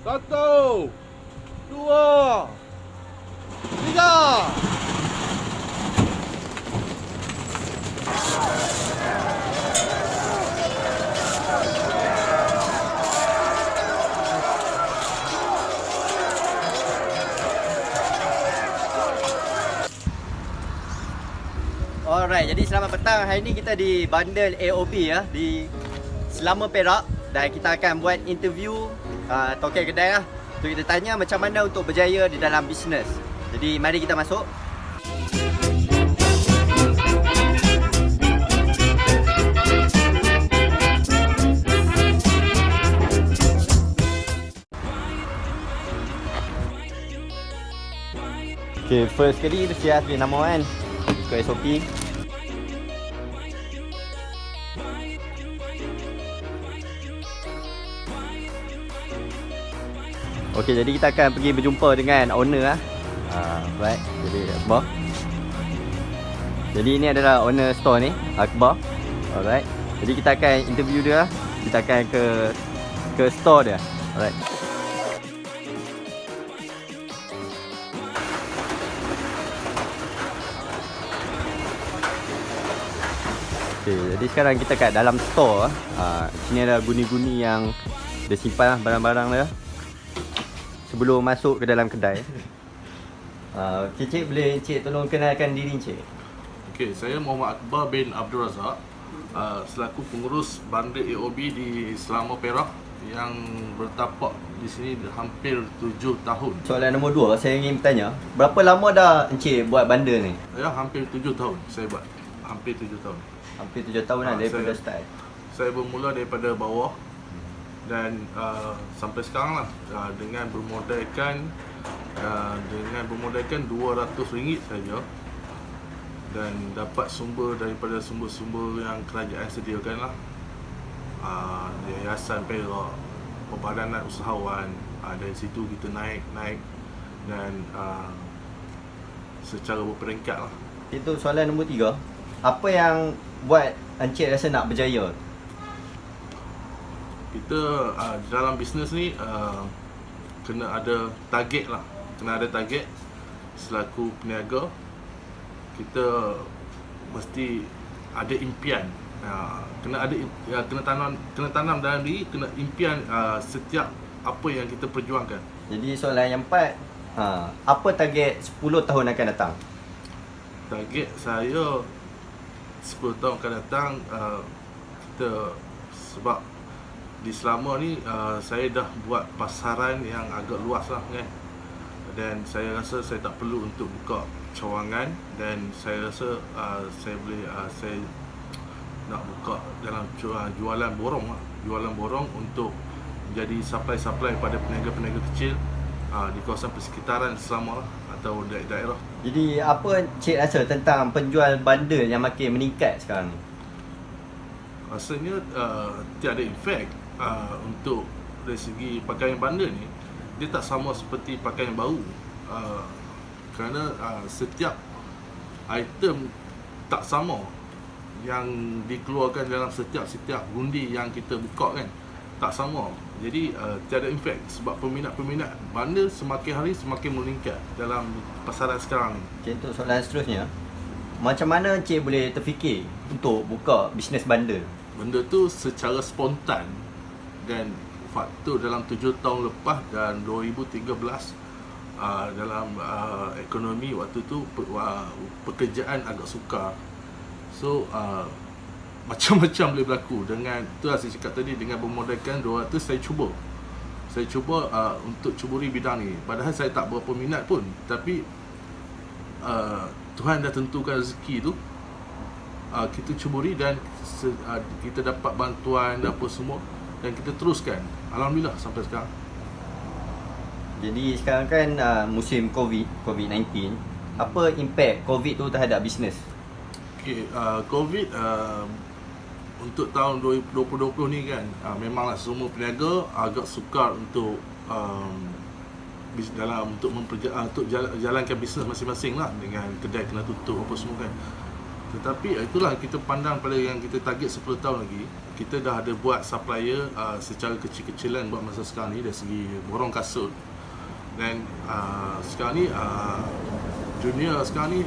Satu, dua, tiga. Alright, jadi selamat petang. Hari ni kita di bandar AOB ya, di Selama Perak, dan kita akan buat interview token kedai lah. Untuk kita tanya macam mana untuk berjaya di dalam bisnes. Jadi mari kita masuk. Okay, first kali mesti ambil nama kan. Ikut SOP. Okey, jadi kita akan pergi berjumpa dengan owner lah. Baik, jadi Akbar. Jadi ini adalah owner store ni, Akbar. Alright. Jadi kita akan interview dia lah. Kita akan ke store dia. Alright. Okay, jadi sekarang kita kat dalam store. Sini ada guni-guni yang dia simpan lah barang-barang dia sebelum masuk ke dalam kedai. Cik, boleh Cik tolong kenalkan diri Cik? Okey, saya Muhammad Akbar bin Abdul Razak, selaku pengurus bandar AOB di Selama Perak yang bertapak di sini hampir 7 tahun. Soalan nombor 2, saya ingin bertanya, berapa lama dah Encik buat bandar ni? Ya, hampir 7 tahun saya buat. Hampir 7 tahun. Hampir 7 tahun lah daripada start. Saya bermula daripada bawah dan sampai sekarang lah, dengan bermodalkan RM200 saja, dan dapat sumber daripada sumber-sumber yang kerajaan sediakan lah, Yayasan Perak, Perbadanan Usahawan, dari situ kita naik dan secara berperingkat lah. Itu soalan nombor 3. Apa yang buat Encik rasa nak berjaya? Kita dalam bisnes ni kena ada target lah. Kena ada target. Selaku peniaga, kita mesti ada impian. Kena tanam dalam diri, kena impian setiap apa yang kita perjuangkan. Jadi soalan yang 4, apa target 10 tahun akan datang? Target saya 10 tahun akan datang, kita sebab di Selama ni saya dah buat pasaran yang agak luas lah kan, dan saya rasa saya tak perlu untuk buka cawangan, dan saya rasa saya nak buka dalam jualan borong lah. Jualan borong untuk menjadi supply pada peniaga-peniaga kecil di kawasan persekitaran Selama lah, atau daerah. Jadi apa Cik rasa tentang penjual bandar yang makin meningkat sekarang ni? Rasanya tiada efek untuk dari segi pakaian bandar ni. Dia tak sama seperti pakaian baru, kerana setiap item tak sama yang dikeluarkan dalam setiap gundi yang kita buka kan, tak sama. Jadi tiada efek, sebab peminat-peminat bandar semakin hari semakin meningkat dalam pasaran sekarang ni. Cik, untuk soalan seterusnya, macam mana Cik boleh terfikir untuk buka bisnes bandar? Benda tu secara spontan, dan faktor dalam 7 tahun lepas dan 2013 dalam ekonomi waktu tu pekerjaan agak sukar. So macam-macam boleh berlaku. Dengan tu lah saya cakap tadi, dengan bermodalkan 200 saya cuba untuk cuburi bidang ni. Padahal saya tak berapa minat pun, tapi Tuhan dah tentukan rezeki tu, kita cuburi dan kita dapat bantuan dan apa semua, dan kita teruskan. Alhamdulillah sampai sekarang. Jadi sekarang kan musim COVID-19. Apa impact COVID tu terhadap bisnes? Okay, COVID untuk tahun 2020 ni kan, memanglah semua peniaga agak sukar untuk untuk jalankan bisnes masing-masing lah, dengan kedai kena tutup apa semua kan. Tetapi itulah kita pandang pada yang kita target 10 tahun lagi. Kita dah ada buat supplier secara kecil-kecilan buat masa sekarang ni dari segi borong kasut. Dan sekarang ni dunia sekarang ni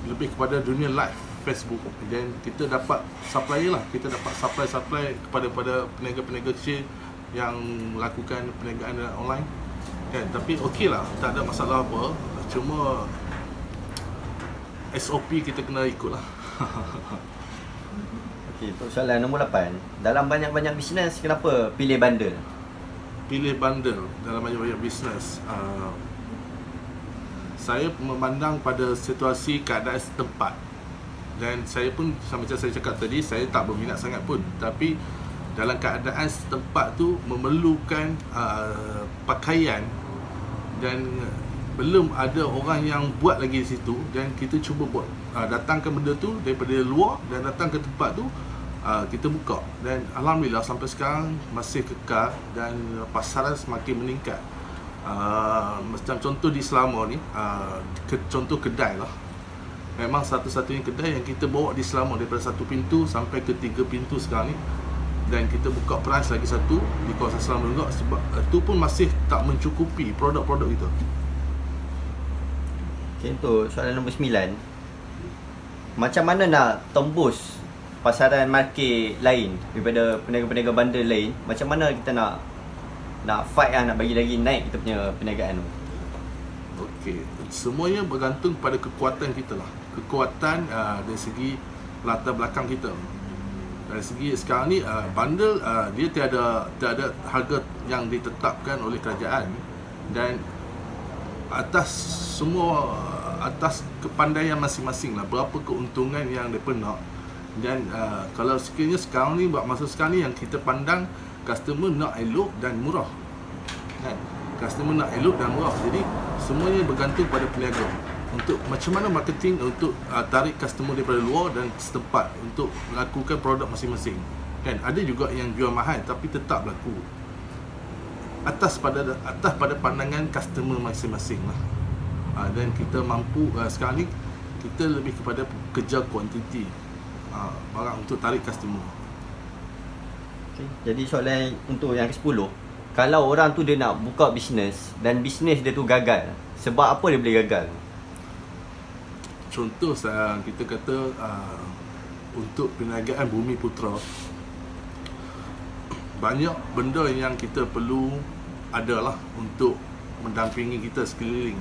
lebih kepada dunia live Facebook. Dan kita dapat supplier lah, kita dapat supply kepada peniaga-peniaga kecil yang lakukan perniagaan online kan. Tapi okey lah, tak ada masalah apa. Cuma SOP kita kena ikut lah. Okey, untuk soalan nombor 8. Dalam banyak-banyak bisnes, kenapa pilih bundle? Pilih bundle dalam banyak-banyak bisnes. Saya memandang pada situasi keadaan setempat. Dan saya pun macam saya cakap tadi, saya tak berminat sangat pun. Tapi dalam keadaan setempat tu memerlukan pakaian dan belum ada orang yang buat lagi di situ, dan kita cuba buat datangkan benda tu daripada luar dan datang ke tempat tu, kita buka. Dan alhamdulillah sampai sekarang masih kekal dan pasaran semakin meningkat. Macam contoh di Selangor ni, contoh kedai lah, memang satu-satunya kedai yang kita bawa di Selangor daripada satu pintu sampai ke 3 pintu sekarang ni. Dan kita buka branch lagi satu di kawasan Selangor juga, sebab itu pun masih tak mencukupi produk-produk kita. Okay, untuk soalan nombor 9. Macam mana nak tembus pasaran market lain daripada peniaga-peniaga bundle lain? Macam mana kita nak fight lah, nak bagi lagi naik kita punya perniagaan tu? Okey, semuanya bergantung pada kekuatan kita lah. Kekuatan dari segi latar belakang kita. Dari segi sekarang ni bundle dia tiada harga yang ditetapkan oleh kerajaan, dan atas kepandaian masing-masing lah, berapa keuntungan yang mereka nak. Dan kalau sekiranya sekarang ni, buat masa sekarang ni yang kita pandang, customer nak elok dan murah kan? Customer nak elok dan murah. Jadi semuanya bergantung pada peniaga untuk macam mana marketing untuk tarik customer daripada luar dan setempat untuk melakukan produk masing-masing kan. Ada juga yang jual mahal tapi tetap laku atas pada pandangan customer masing-masing lah. Dan kita mampu sekarang ni kita lebih kepada kejar kuantiti barang untuk tarik customer. Okay. Jadi soalan untuk yang ke-10, kalau orang tu dia nak buka bisnes dan bisnes dia tu gagal, sebab apa dia boleh gagal? Contoh kita kata untuk perniagaan Bumi Putra, banyak benda yang kita perlu adalah untuk mendampingi kita sekeliling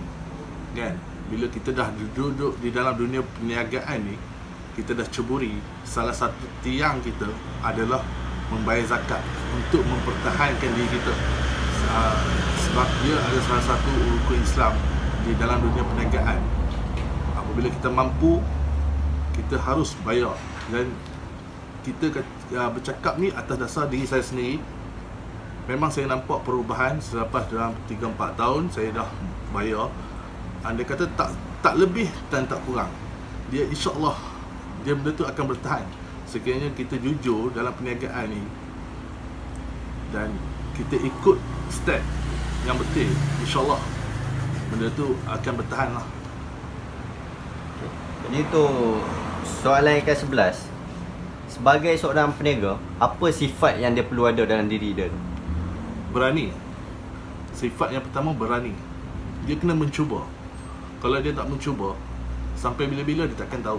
kan. Bila kita dah duduk di dalam dunia perniagaan ni, kita dah ceburi, salah satu tiang kita adalah membayar zakat untuk mempertahankan diri kita. Sebab dia ada salah satu rukun Islam di dalam dunia perniagaan. Apabila kita mampu, kita harus bayar. Dan kita bercakap ni atas dasar diri saya sendiri. Memang saya nampak perubahan selepas dalam 3-4 tahun saya dah bayar. Anda kata tak lebih dan tak kurang. Dia insya-Allah dia benda tu akan bertahan sekiranya kita jujur dalam perniagaan ni dan kita ikut step yang betul. Insya-Allah benda tu akan bertahan lah. Jadi tu soalan yang ke-11. Sebagai seorang peniaga, apa sifat yang dia perlu ada dalam diri dia? Berani. Sifat yang pertama berani. Dia kena mencuba. Kalau dia tak mencuba, sampai bila-bila dia takkan tahu.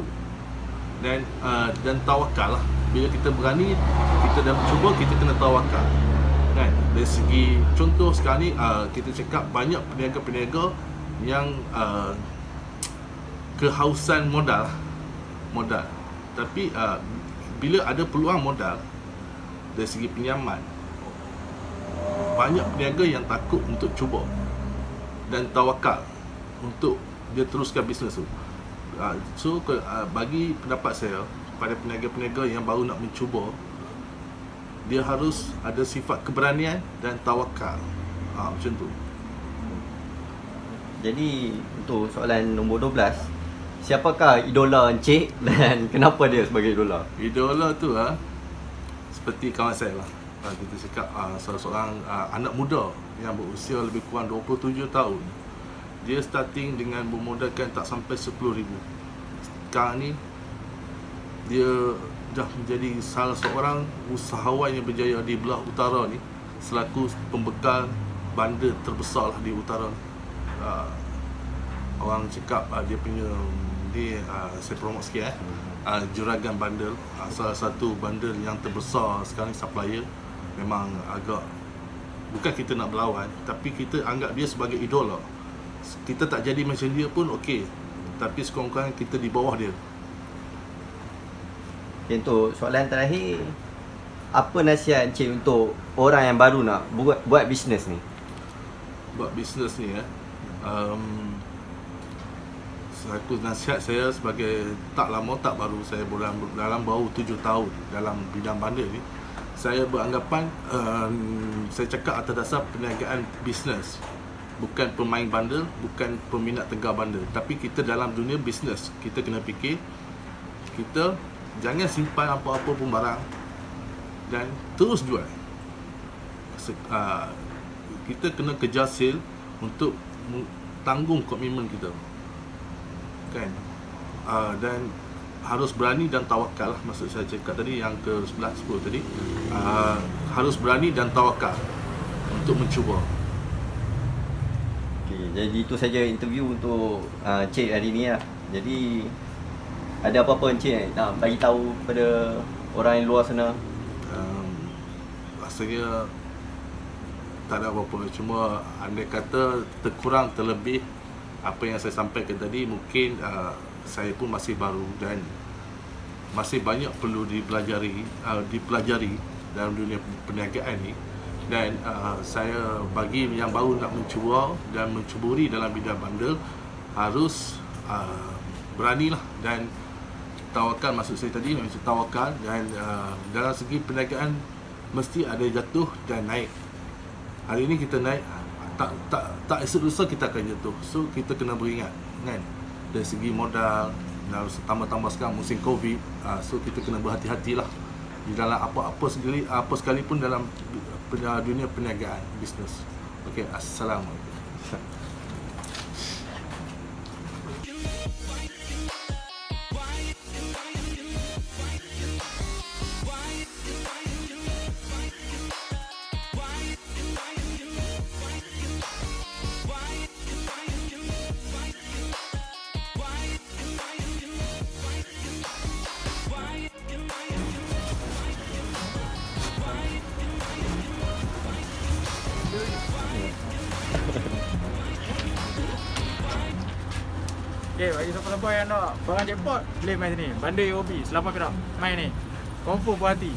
Dan tawakal lah. Bila kita berani, kita dah mencuba, kita kena tawakal kan. Dari segi contoh sekarang ni kita cakap banyak peniaga-peniaga yang kehausan modal. Tapi bila ada peluang modal dari segi pinjaman, banyak peniaga yang takut untuk cuba dan tawakal untuk dia teruskan bisnes tu. So bagi pendapat saya, pada peniaga-peniaga yang baru nak mencuba, dia harus ada sifat keberanian dan tawakal. Macam tu. Jadi untuk soalan nombor 12, siapakah idola Encik dan kenapa dia sebagai idola? Idola tu seperti kawan saya lah. Kita cakap seorang anak muda yang berusia lebih kurang 27 tahun. Dia starting dengan bermodalkan tak sampai 10,000. Sekarang ni dia dah menjadi salah seorang usahawan yang berjaya di belah utara ni, selaku pembekal bandar terbesar lah di utara. Orang cakap dia punya ni, saya promote sikit Juragan Bandar, salah satu bandar yang terbesar sekarang supplier. Memang agak, bukan kita nak berlawan, tapi kita anggap dia sebagai idola. Kita tak jadi macam dia pun okey, tapi sekurang-kurangnya kita di bawah dia. Okay, untuk soalan terakhir, apa nasihat Encik untuk orang yang baru nak buat bisnes ni? Buat bisnes ni aku nasihat saya sebagai tak lama tak baru, saya dalam baru 7 tahun dalam bidang bandar ni, saya beranggapan saya cakap atas dasar perniagaan bisnes, bukan pemain bandar, bukan peminat tegar bandar, tapi kita dalam dunia bisnes kita kena fikir, kita jangan simpan apa-apa pun barang dan terus jual. Kita kena kejar sale untuk tanggung komitmen kita, kan? Dan harus berani dan tawakal lah. Maksud saya cakap tadi yang ke 11-10 tadi, harus berani dan tawakal untuk mencuba. Okay, jadi itu saja interview untuk Encik hari ni lah. Jadi ada apa-apa Encik nak bagi tahu kepada orang yang luar sana? Rasanya tak ada apa-apa, cuma andai kata terkurang terlebih apa yang saya sampaikan tadi, mungkin saya pun masih baru dan masih banyak perlu dipelajari dalam dunia perniagaan ni. Dan saya bagi yang baru nak mencuba dan mencuburi dalam bidang bandar, harus beranilah dan tawakal. Maksud saya tadi macam tawakal, dan dalam segi perniagaan mesti ada jatuh dan naik. Hari ini kita naik, tak esok lusa kita akan jatuh. So kita kena beringat, kan, dari segi modal, dan tambah-tambah sekarang musim Covid, so kita kena berhati-hatilah di dalam apa sekalipun dalam dunia perniagaan bisnes. Okey, assalamualaikum. Okay, bagi siapa-siapa yang nak barang jackpot, boleh main sini. Bandar AOB, Selama Perak. Main ni. Confirm puas hati.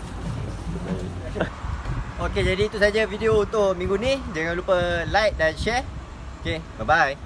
Okay, jadi itu saja video untuk minggu ni. Jangan lupa like dan share. Okay, bye-bye.